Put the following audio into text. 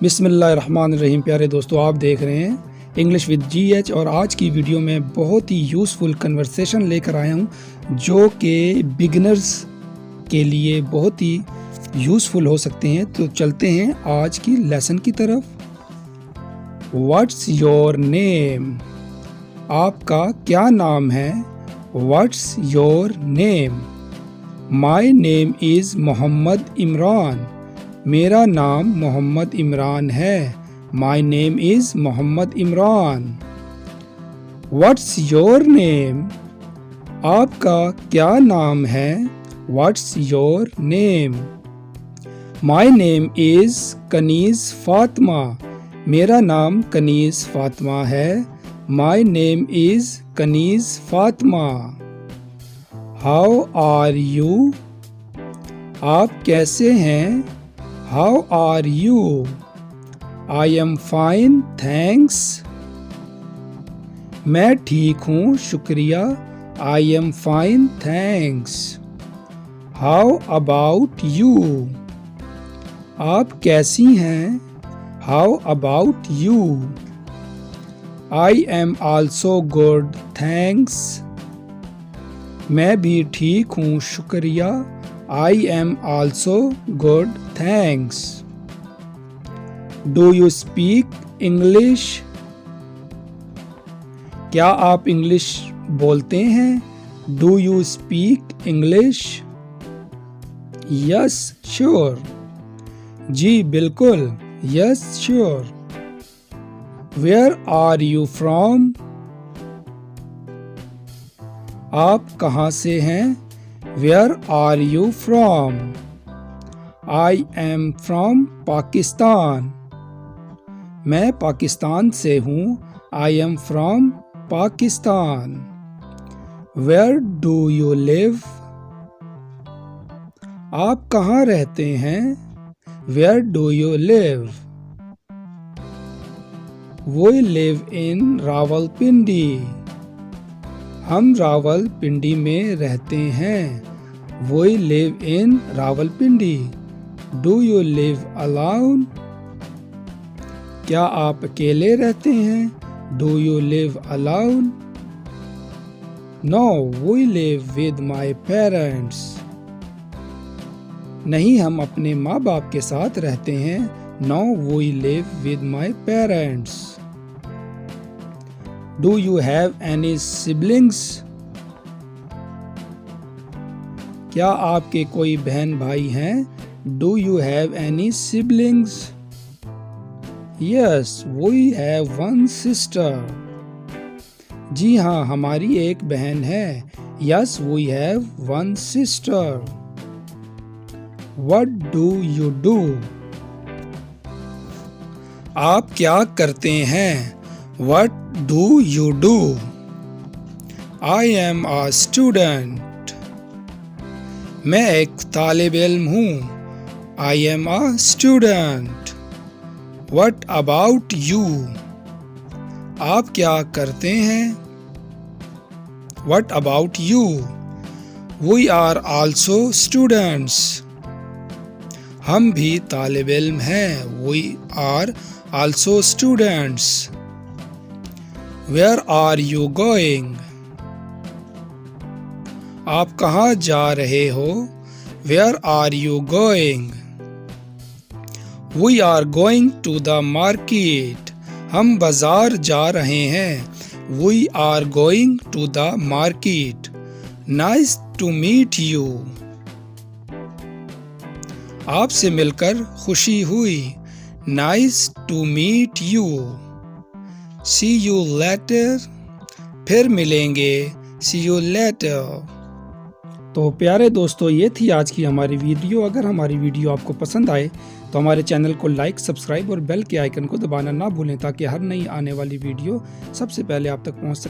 बिस्मिल्लाहिर्रहमानिर्रहीम। प्यारे दोस्तों, आप देख रहे हैं इंग्लिश विद GH और आज की वीडियो में बहुत ही यूज़फुल कन्वर्सेशन लेकर आया हूँ जो कि बिगिनर्स के लिए बहुत ही यूज़फुल हो सकते हैं। तो चलते हैं आज की लेसन की तरफ। What's your name? आपका क्या नाम है? What's your name? My name is Mohammad Imran. मेरा नाम मोहम्मद इमरान है। My name is Mohammad Imran. What's your name? आपका क्या नाम है? What's your name? My name is Kaneez Fatima. मेरा नाम कनीज़ फातिमा है। My name is Kaneez Fatima. How are you? आप कैसे हैं? How are you? I am fine thanks. मैं ठीक हूँ शुक्रिया। आई am fine thanks. How about you? आप कैसी हैं? How about you? I am also good thanks. मैं भी ठीक हूँ शुक्रिया। I am also good thanks. Do you speak English? क्या आप इंग्लिश बोलते हैं? Do you speak English? Yes, sure. जी बिल्कुल। Yes, sure. Where are you from? आप कहाँ से हैं? Where are you from? I am from Pakistan. मैं पाकिस्तान से हूँ। I am from Pakistan. Where do you live? आप कहाँ रहते हैं? Where do you live? We live in Rawalpindi. हम रावलपिंडी में रहते हैं। We live in Rawalpindi. Do you live alone? क्या आप अकेले रहते हैं? Do you live alone? No, we live with my parents. नहीं, हम अपने माँ बाप के साथ रहते हैं। No, we live with my parents. Do you have any siblings? क्या आपके कोई बहन भाई हैं? Do you have any siblings? Yes, we have one sister. जी हाँ, हमारी एक बहन है। Yes, we have one sister. What do you do? आप क्या करते हैं? What do you do? I am a student. मैं एक तालिब इल्म हूँ। I am a student. What about you? आप क्या करते हैं? What about you? We are also students. हम भी तालिब इल्म हैं। We are also students. Where are you going? आप कहाँ जा रहे हो? Where are you going? We are going to the market. हम बाजार जा रहे हैं। We are going to the market. Nice to meet you. आपसे मिलकर खुशी हुई। Nice to meet you. See you later. फिर मिलेंगे। See you later. तो प्यारे दोस्तों, ये थी आज की हमारी वीडियो। अगर हमारी वीडियो आपको पसंद आए तो हमारे चैनल को लाइक, सब्सक्राइब और बेल के आइकन को दबाना ना भूलें ताकि हर नई आने वाली वीडियो सबसे पहले आप तक पहुंच सके।